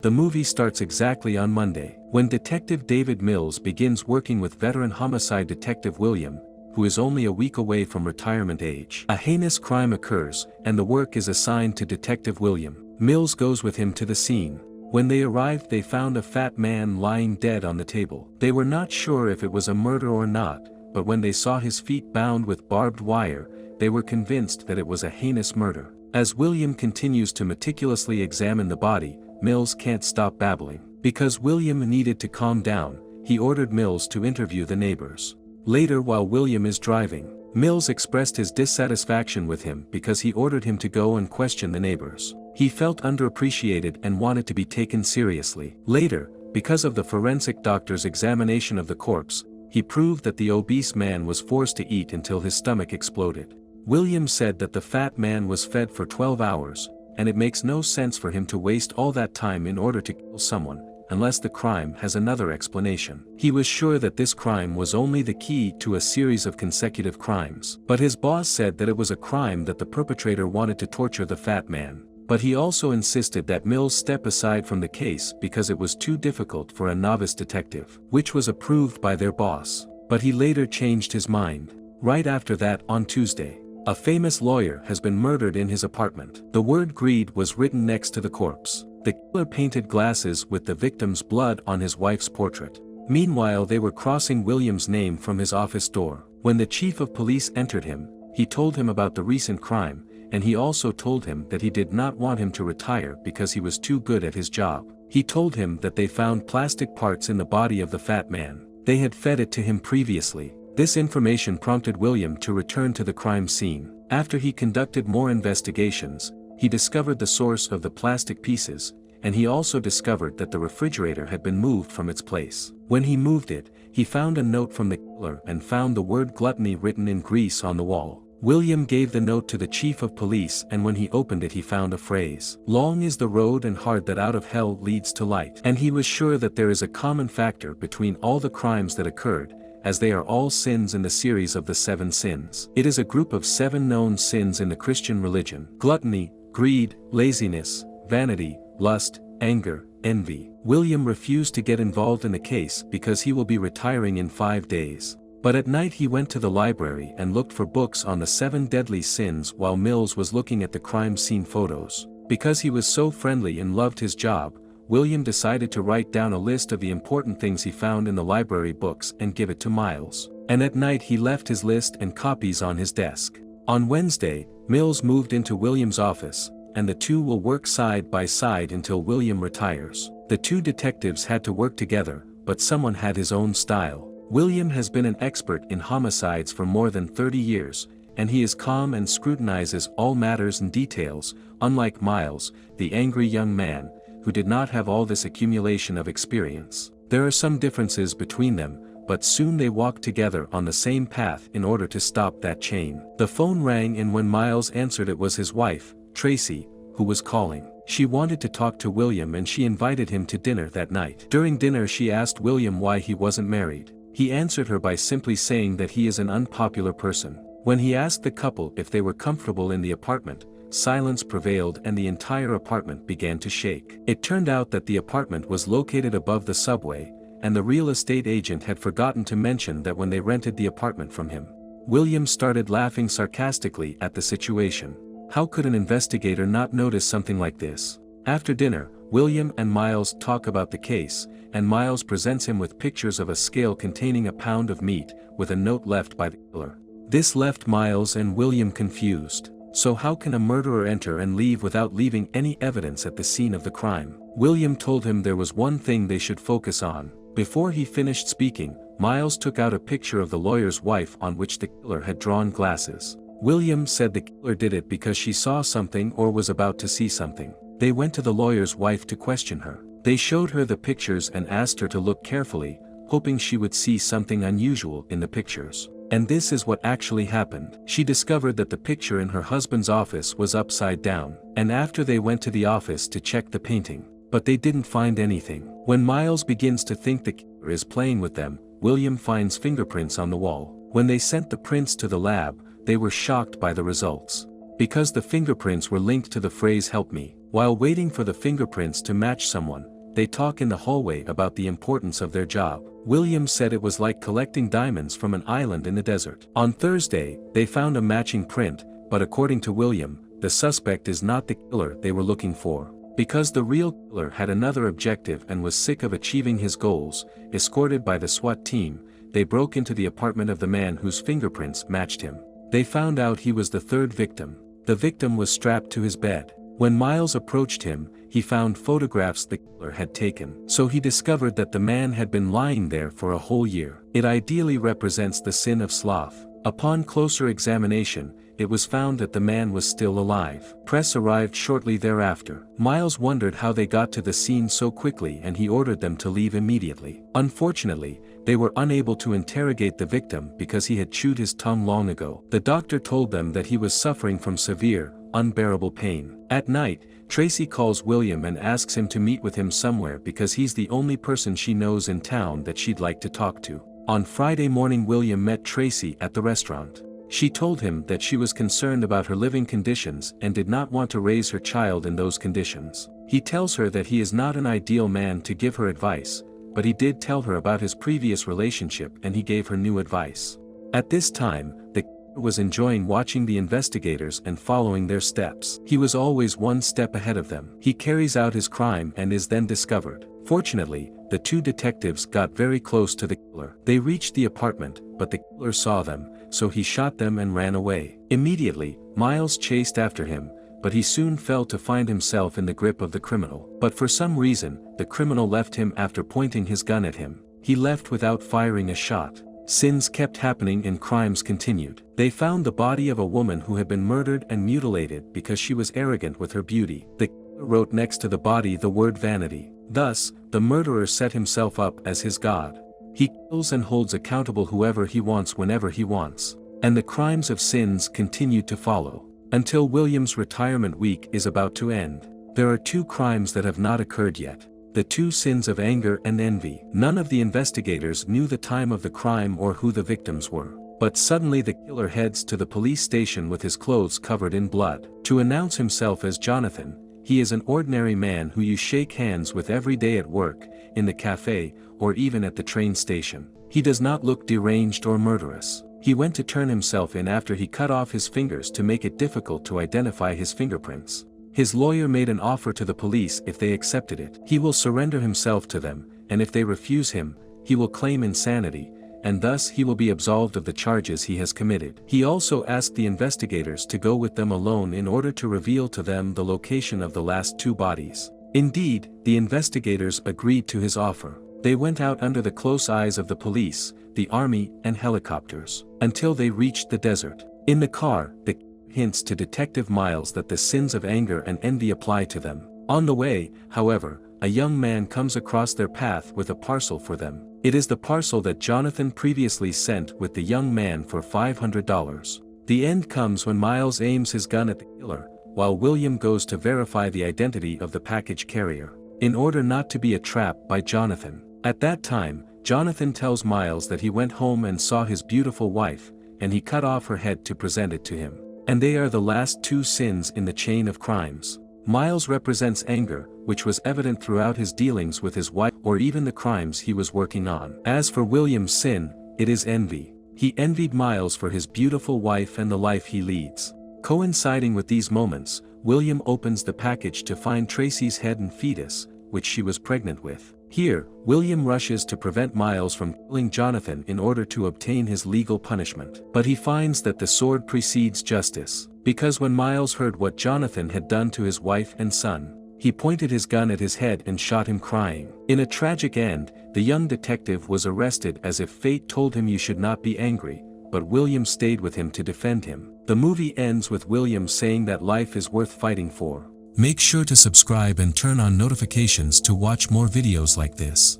The movie starts exactly on Monday, when Detective David Mills begins working with veteran homicide detective William, who is only a week away from retirement age. A heinous crime occurs, and the work is assigned to Detective William. Mills goes with him to the scene. When they arrived, they found a fat man lying dead on the table. They were not sure if it was a murder or not, but when they saw his feet bound with barbed wire, they were convinced that it was a heinous murder. As William continues to meticulously examine the body, Mills can't stop babbling. Because William needed to calm down, he ordered Mills to interview the neighbors. Later, while William is driving, Mills expressed his dissatisfaction with him because he ordered him to go and question the neighbors. He felt underappreciated and wanted to be taken seriously. Later, because of the forensic doctor's examination of the corpse, he proved that the obese man was forced to eat until his stomach exploded. William said that the fat man was fed for 12 hours, and it makes no sense for him to waste all that time in order to kill someone, unless the crime has another explanation. He was sure that this crime was only the key to a series of consecutive crimes. But his boss said that it was a crime that the perpetrator wanted to torture the fat man. But he also insisted that Mills step aside from the case because it was too difficult for a novice detective, which was approved by their boss. But he later changed his mind. Right after that, on Tuesday, a famous lawyer has been murdered in his apartment. The word greed was written next to the corpse. The killer painted glasses with the victim's blood on his wife's portrait. Meanwhile, they were crossing William's name from his office door. When the chief of police entered him, he told him about the recent crime, and he also told him that he did not want him to retire because he was too good at his job. He told him that they found plastic parts in the body of the fat man. They had fed it to him previously. This information prompted William to return to the crime scene. After he conducted more investigations, he discovered the source of the plastic pieces, and he also discovered that the refrigerator had been moved from its place. When he moved it, he found a note from the killer and found the word gluttony written in grease on the wall. William gave the note to the chief of police, and when he opened it he found a phrase, "Long is the road and hard that out of hell leads to light." And he was sure that there is a common factor between all the crimes that occurred, as they are all sins in the series of the 7 sins. It is a group of 7 known sins in the Christian religion: gluttony, greed, laziness, vanity, lust, anger, envy. William refused to get involved in the case because he will be retiring in 5 days. But at night he went to the library and looked for books on the 7 deadly sins while Mills was looking at the crime scene photos. Because he was so friendly and loved his job, William decided to write down a list of the important things he found in the library books and give it to Miles. And at night he left his list and copies on his desk. On Wednesday, Mills moved into William's office, and the two will work side by side until William retires. The 2 detectives had to work together, but someone had his own style. William has been an expert in homicides for more than 30 years, and he is calm and scrutinizes all matters and details, unlike Miles, the angry young man, who did not have all this accumulation of experience. There are some differences between them, but soon they walk together on the same path in order to stop that chain. The phone rang, and when Miles answered, it was his wife, Tracy, who was calling. She wanted to talk to William and she invited him to dinner that night. During dinner she asked William why he wasn't married. He answered her by simply saying that he is an unpopular person. When he asked the couple if they were comfortable in the apartment, silence prevailed and the entire apartment began to shake. It turned out that the apartment was located above the subway, and the real estate agent had forgotten to mention that when they rented the apartment from him. William started laughing sarcastically at the situation. How could an investigator not notice something like this? After dinner, William and Miles talk about the case, and Miles presents him with pictures of a scale containing a pound of meat, with a note left by the killer. This left Miles and William confused. So how can a murderer enter and leave without leaving any evidence at the scene of the crime? William told him there was one thing they should focus on. Before he finished speaking, Miles took out a picture of the lawyer's wife on which the killer had drawn glasses. William said the killer did it because she saw something or was about to see something. They went to the lawyer's wife to question her. They showed her the pictures and asked her to look carefully, hoping she would see something unusual in the pictures. And this is what actually happened. She discovered that the picture in her husband's office was upside down, and after they went to the office to check the painting, but they didn't find anything. When Miles begins to think the killer is playing with them, William finds fingerprints on the wall. When they sent the prints to the lab, they were shocked by the results. because the fingerprints were linked to the phrase "help me." While waiting for the fingerprints to match someone, they talk in the hallway about the importance of their job. William said it was like collecting diamonds from an island in the desert. On Thursday, they found a matching print, but according to William, the suspect is not the killer they were looking for. Because the real killer had another objective and was sick of achieving his goals, escorted by the SWAT team, they broke into the apartment of the man whose fingerprints matched him. They found out he was the third victim. The victim was strapped to his bed. When Miles approached him, he found photographs the killer had taken. So he discovered that the man had been lying there for a whole year. It ideally represents the sin of sloth. Upon closer examination, it was found that the man was still alive. Press arrived shortly thereafter. Miles wondered how they got to the scene so quickly and he ordered them to leave immediately. Unfortunately, they were unable to interrogate the victim because he had chewed his tongue long ago. The doctor told them that he was suffering from severe, unbearable pain. At night, Tracy calls William and asks him to meet with him somewhere because he's the only person she knows in town that she'd like to talk to. On Friday morning, William met Tracy at the restaurant. She told him that she was concerned about her living conditions and did not want to raise her child in those conditions. He tells her that he is not an ideal man to give her advice, but he did tell her about his previous relationship and he gave her new advice. At this time, the killer was enjoying watching the investigators and following their steps. He was always one step ahead of them. He carries out his crime and is then discovered. Fortunately, the two detectives got very close to the killer. They reached the apartment, but the killer saw them, so he shot them and ran away. Immediately, Miles chased after him, but he soon fell to find himself in the grip of the criminal. But for some reason, the criminal left him after pointing his gun at him. He left without firing a shot. Sins kept happening and crimes continued. They found the body of a woman who had been murdered and mutilated because she was arrogant with her beauty. The killer wrote next to the body the word vanity. Thus, the murderer set himself up as his god. He kills and holds accountable whoever he wants whenever he wants. And the crimes of sins continued to follow. Until William's retirement week is about to end. There are two crimes that have not occurred yet. The two sins of anger and envy. None of the investigators knew the time of the crime or who the victims were. But suddenly the killer heads to the police station with his clothes covered in blood. To announce himself as Jonathan, he is an ordinary man who you shake hands with every day at work, in the cafe, or even at the train station. He does not look deranged or murderous. He went to turn himself in after he cut off his fingers to make it difficult to identify his fingerprints. His lawyer made an offer to the police if they accepted it. He will surrender himself to them, and if they refuse him, he will claim insanity, and thus he will be absolved of the charges he has committed. He also asked the investigators to go with them alone in order to reveal to them the location of the last two bodies. Indeed, the investigators agreed to his offer. They went out under the close eyes of the police, the army, and helicopters, until they reached the desert. In the car, the killer hints to Detective Miles that the sins of anger and envy apply to them. On the way, however, a young man comes across their path with a parcel for them. It is the parcel that Jonathan previously sent with the young man for $500. The end comes when Miles aims his gun at the killer, while William goes to verify the identity of the package carrier, in order not to be trapped by Jonathan. At that time, Jonathan tells Miles that he went home and saw his beautiful wife, and he cut off her head to present it to him. And they are the last two sins in the chain of crimes. Miles represents anger, which was evident throughout his dealings with his wife or even the crimes he was working on. As for William's sin, it is envy. He envied Miles for his beautiful wife and the life he leads. Coinciding with these moments, William opens the package to find Tracy's head and fetus, which she was pregnant with. Here, William rushes to prevent Miles from killing Jonathan in order to obtain his legal punishment. But he finds that the sword precedes justice, because when Miles heard what Jonathan had done to his wife and son, he pointed his gun at his head and shot him crying. In a tragic end, the young detective was arrested as if fate told him you should not be angry, but William stayed with him to defend him. The movie ends with William saying that life is worth fighting for. Make sure to subscribe and turn on notifications to watch more videos like this.